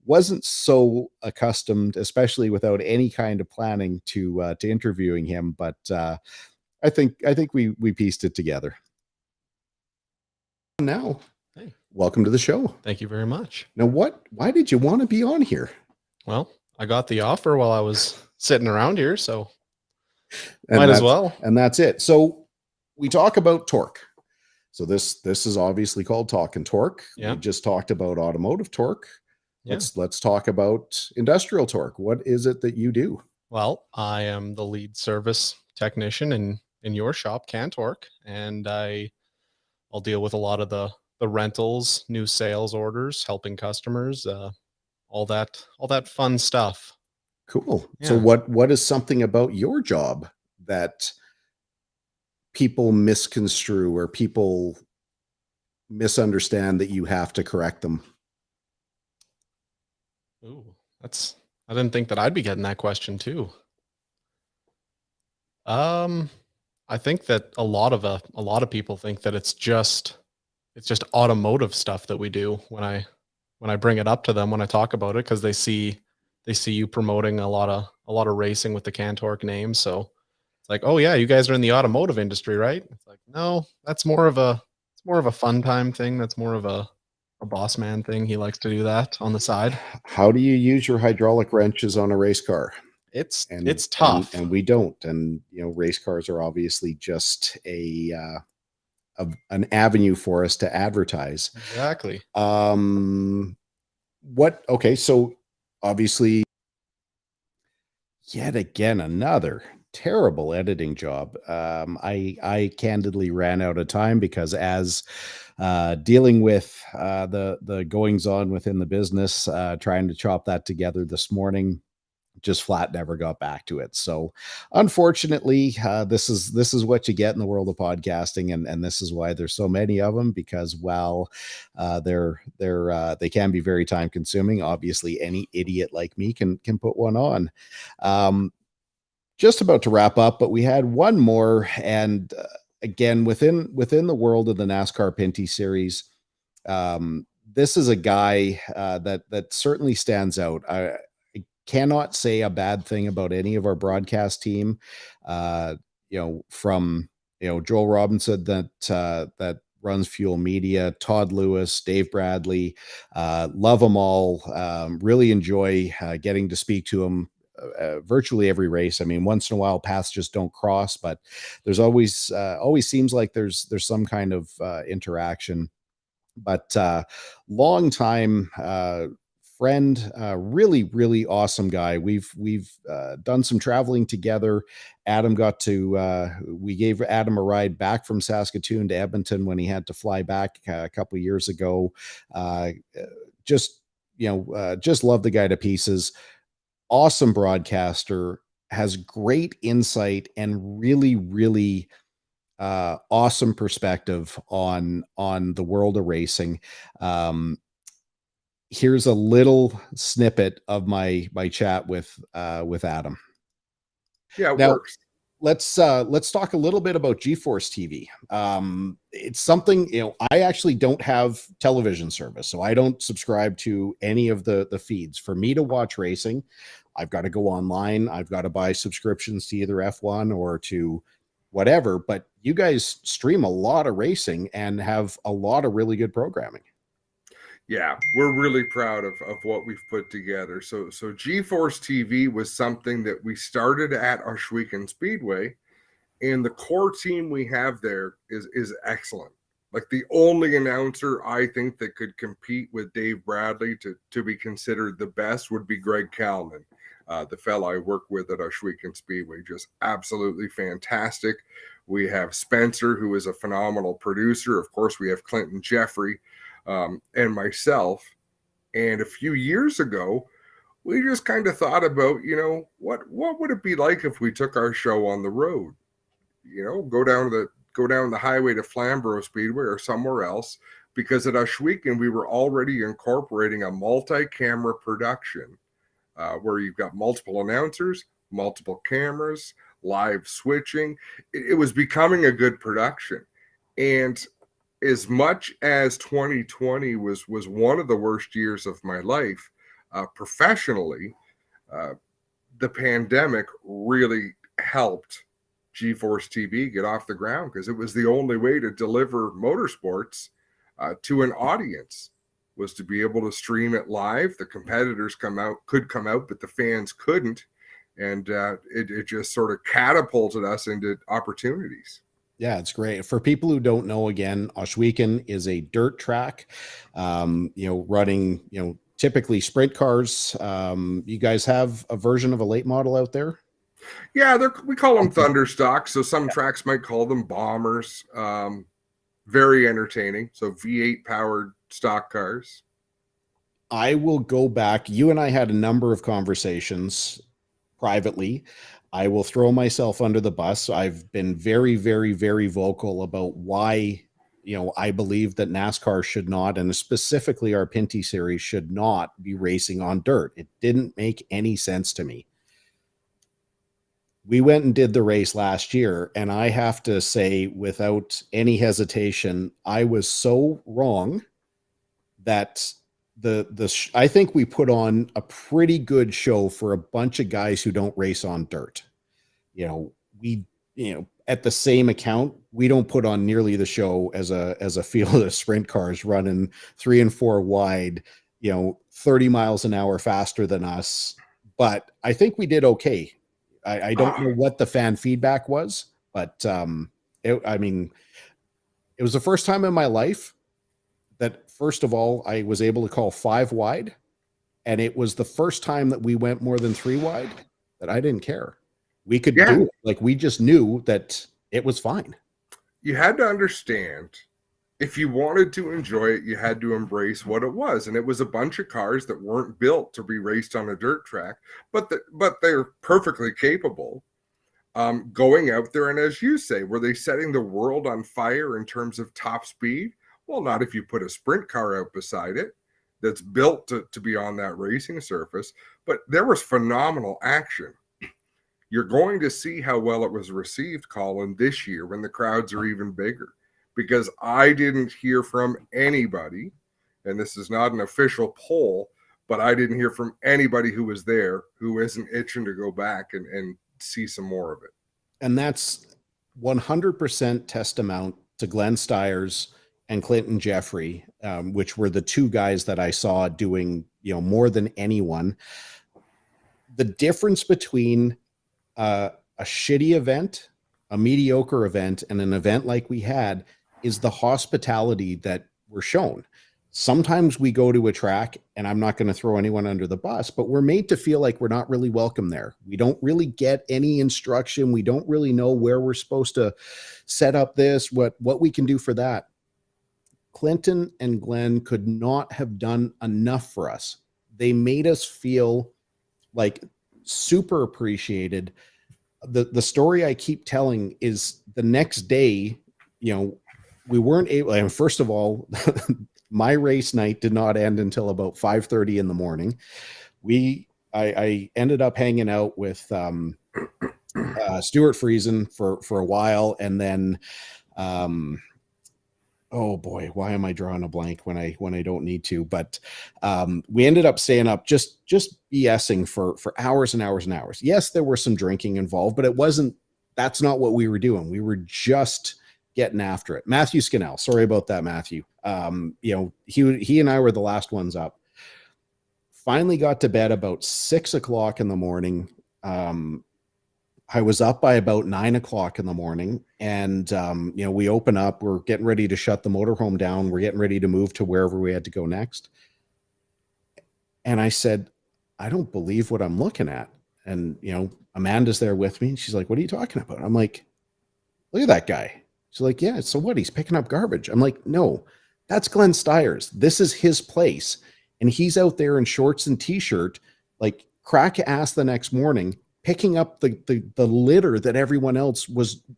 wasn't so accustomed, especially without any kind of planning, to interviewing him. But I think we pieced it together. Now, welcome to the show. Thank you very much. Now, why did you want to be on here? Well, I got the offer while I was sitting around here, so And might as that's- well. And that's it. So we talk about torque. So this is obviously called Talkin Torque. Yeah. We just talked about automotive torque. Yeah. Let's talk about industrial torque. What is it that you do? Well, I am the lead service technician in your shop, Can Torque, and I'll deal with a lot of the rentals, new sales orders, helping customers, all that fun stuff. Cool. So Yeah. what is something about your job that people misconstrue or people misunderstand that you have to correct them? Ooh, I didn't think that I'd be getting that question too. I think that a lot of people think that it's just automotive stuff that we do when I bring it up to them, when I talk about it, because they see you promoting a lot of racing with the Can Torque name. So it's like, oh yeah, you guys are in the automotive industry, right? It's like, no, it's more of a fun time thing. That's more of a boss man thing. He likes to do that on the side. How do you use your hydraulic wrenches on a race car? It's tough. And we don't. And race cars are obviously just an avenue for us to advertise. Exactly. Okay, so obviously yet again another terrible editing job. I candidly ran out of time because as dealing with the goings on within the business, trying to chop that together this morning, just flat never got back to it. So unfortunately, this is what you get in the world of podcasting, and this is why there's so many of them, because while they can be very time consuming, obviously any idiot like me can put one on. Just about to wrap up, but we had one more, and again within the world of the NASCAR Pinty series, this is a guy that certainly stands out. I cannot say a bad thing about any of our broadcast team. From Joel Robinson that runs Fuel Media, Todd Lewis, Dave Bradley, love them all. Really enjoy getting to speak to them virtually every race. I mean, once in a while paths just don't cross, but there's always seems like there's some kind of interaction. But long time friend, really awesome guy. We've done some traveling together. Adam we gave Adam a ride back from Saskatoon to Edmonton when he had to fly back a couple of years ago. Just love the guy to pieces. Awesome broadcaster, has great insight and really awesome perspective on the world of racing. Here's a little snippet of my chat with Adam. Yeah, it Now, works. Let's talk a little bit about GeForce TV. It's something, I actually don't have television service, so I don't subscribe to any of the feeds. For me to watch racing, I've got to go online. I've got to buy subscriptions to either F1 or to whatever, but you guys stream a lot of racing and have a lot of really good programming. Yeah, we're really proud of what we've put together. So GeForce TV was something that we started at Ohsweken Speedway, and the core team we have there is excellent. Like the only announcer I think that could compete with Dave Bradley to be considered the best would be Greg Kalman, the fella I work with at Ohsweken Speedway. Just absolutely fantastic. We have Spencer, who is a phenomenal producer. Of course, we have Clinton Jeffrey, and myself. And a few years ago, we just kind of thought about, what would it be like if we took our show on the road? Go down the highway to Flamborough Speedway or somewhere else, because at Ohsweken we were already incorporating a multi-camera production where you've got multiple announcers, multiple cameras, live switching. It was becoming a good production. And as much as 2020 was one of the worst years of my life professionally, the pandemic really helped GeForce TV get off the ground, because it was the only way to deliver motorsports to an audience, was to be able to stream it live. The competitors could come out, but the fans couldn't. And it just sort of catapulted us into opportunities. Yeah, it's great. For people who don't know, again, Ohsweken is a dirt track, running, typically sprint cars. You guys have a version of a late model out there? Yeah, we call them Thunderstock. So some tracks might call them bombers. Very entertaining. So V8 powered stock cars. I will go back. You and I had a number of conversations privately. I will throw myself under the bus. I've been very, very, very vocal about why, I believe that NASCAR should not, and specifically our Pinty series should not be racing on dirt. It didn't make any sense to me. We went and did the race last year, and I have to say, without any hesitation, I was so wrong that I think we put on a pretty good show for a bunch of guys who don't race on dirt. At the same account, we don't put on nearly the show as a field of sprint cars running 3 and 4 wide, 30 miles an hour faster than us. But I think we did okay. I don't know what the fan feedback was, but it was the first time in my life that, first of all, I was able to call 5 wide, and it was the first time that we went more than 3 wide that I didn't care. We could do it. Like, we just knew that it was fine. You had to understand, if you wanted to enjoy it, you had to embrace what it was. And it was a bunch of cars that weren't built to be raced on a dirt track, but they're perfectly capable going out there. And as you say, were they setting the world on fire in terms of top speed? Well, not if you put a sprint car out beside it that's built to be on that racing surface, but there was phenomenal action. You're going to see how well it was received, Colin, this year when the crowds are even bigger, because I didn't hear from anybody, and this is not an official poll, but I didn't hear from anybody who was there who isn't itching to go back and see some more of it. And that's 100% testament to Glenn Stiers and Clinton Jeffrey, which were the 2 guys that I saw doing, more than anyone. The difference between a shitty event, a mediocre event, and an event like we had is the hospitality that we're shown. Sometimes we go to a track, and I'm not going to throw anyone under the bus, but we're made to feel like we're not really welcome there. We don't really get any instruction. We don't really know where we're supposed to set up this, what we can do for that. Clinton and Glenn could not have done enough for us. They made us feel like super appreciated. The story I keep telling is the next day, we weren't able, and first of all, my race night did not end until about 5:30 in the morning. I ended up hanging out with Stuart Friesen for a while, and then oh boy, why am I drawing a blank when I don't need to? But we ended up staying up just BSing for hours and hours and hours. Yes, there was some drinking involved, but that's not what we were doing. We were just getting after it. Matthew Scannell, sorry about that, Matthew. He and I were the last ones up. Finally got to bed about 6 o'clock in the morning. I was up by about 9 o'clock in the morning, and we open up, we're getting ready to shut the motorhome down. We're getting ready to move to wherever we had to go next. And I said, I don't believe what I'm looking at. And, Amanda's there with me, and she's like, what are you talking about? I'm like, look at that guy. She's like, yeah, so what? He's picking up garbage. I'm like, no, that's Glenn Stiers. This is his place. And he's out there in shorts and t-shirt, like crack ass the next morning, picking up the litter that everyone else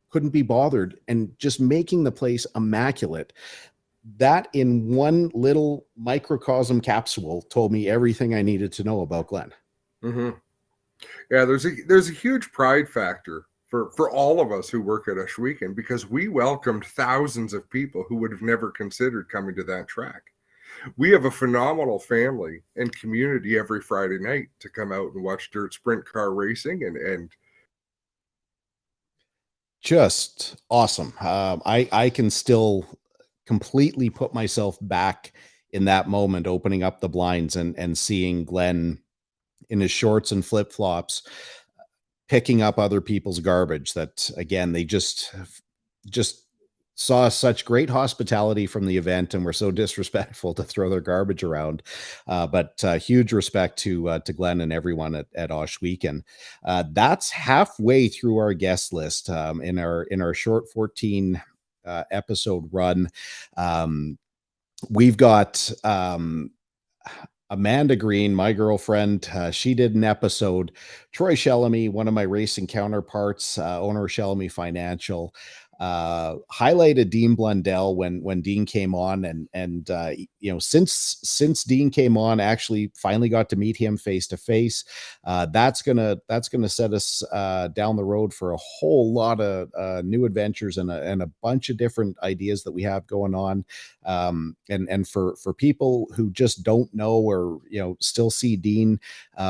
couldn't be bothered, and just making the place immaculate. That, in one little microcosm capsule, told me everything I needed to know about Glenn. Mm-hmm. Yeah, there's a huge pride factor for all of us who work at Ohsweken, because we welcomed thousands of people who would have never considered coming to that track. We have a phenomenal family and community every Friday night to come out and watch dirt sprint car racing, and just awesome. I can still completely put myself back in that moment, opening up the blinds and seeing Glenn in his shorts and flip flops, picking up other people's garbage. That again, they just saw such great hospitality from the event and were so disrespectful to throw their garbage around. But huge respect to Glenn and everyone at Osh Weekend. That's halfway through our guest list in our short 14 episode run. We've got Amanda Green, my girlfriend. She did an episode. Troy Shellamy, one of my racing counterparts, owner of Shellamy Financial, highlighted Dean Blundell when Dean came on, and you know, since Dean came on, actually finally got to meet him face to face. That's gonna set us down the road for a whole lot of new adventures and a bunch of different ideas that we have going on. And for people who just don't know, or you know, still see Dean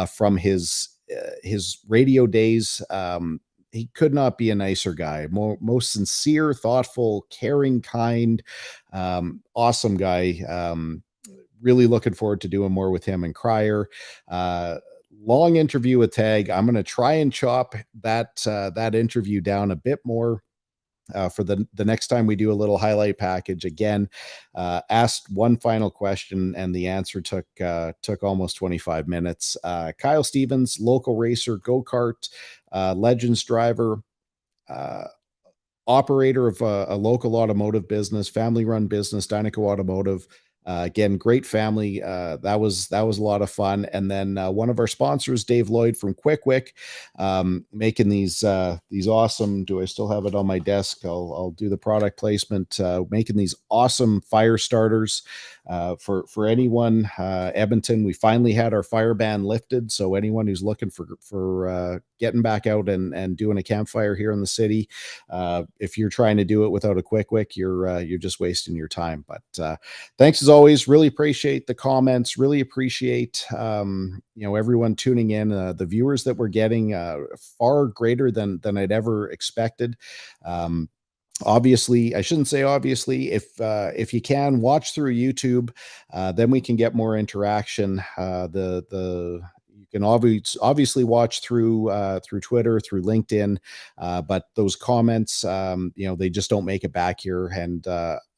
from his radio days, he could not be a nicer guy. Most sincere, thoughtful, caring, kind, awesome guy. Really looking forward to doing more with him and Cryer. Long interview with Tag. I'm going to try and chop that interview down a bit more for the next time we do a little highlight package. Again, asked one final question and the answer took almost 25 minutes. Kyle Stevens, local racer, go-kart, Legends driver, operator of a local automotive business, family-run business, Dynaco Automotive. Again, great family. That was a lot of fun. And then one of our sponsors, Dave Lloyd from Quick Wick, making these awesome. Do I still have it on my desk? I'll do the product placement. Making these awesome fire starters for anyone. Edmonton, we finally had our fire ban lifted, so anyone who's looking for getting back out and doing a campfire here in the city, if you're trying to do it without a Quick Wick, you're just wasting your time. But thanks as always. Really appreciate the comments. Really appreciate everyone tuning in. The viewers that we're getting far greater than I'd ever expected. Obviously, I shouldn't say obviously, if you can watch through YouTube, then we can get more interaction. You can obviously watch through Twitter, through LinkedIn, but those comments, they just don't make it back here. And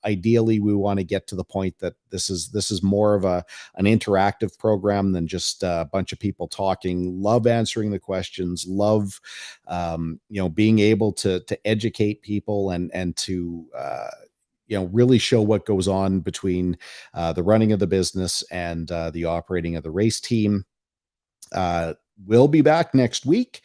ideally, we want to get to the point that this is more of an interactive program than just a bunch of people talking. Love answering the questions. Love being able to educate people and to really show what goes on between the running of the business and the operating of the race team. We'll be back next week.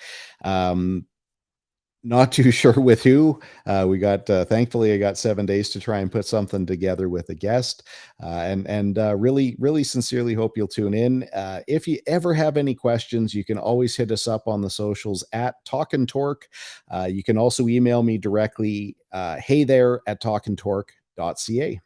Not too sure with who. We got thankfully I got 7 days to try and put something together with a guest, and really sincerely hope you'll tune in. If you ever have any questions, you can always hit us up on the socials at Talkin Torque. You can also email me directly, hey there@talkintorque.ca.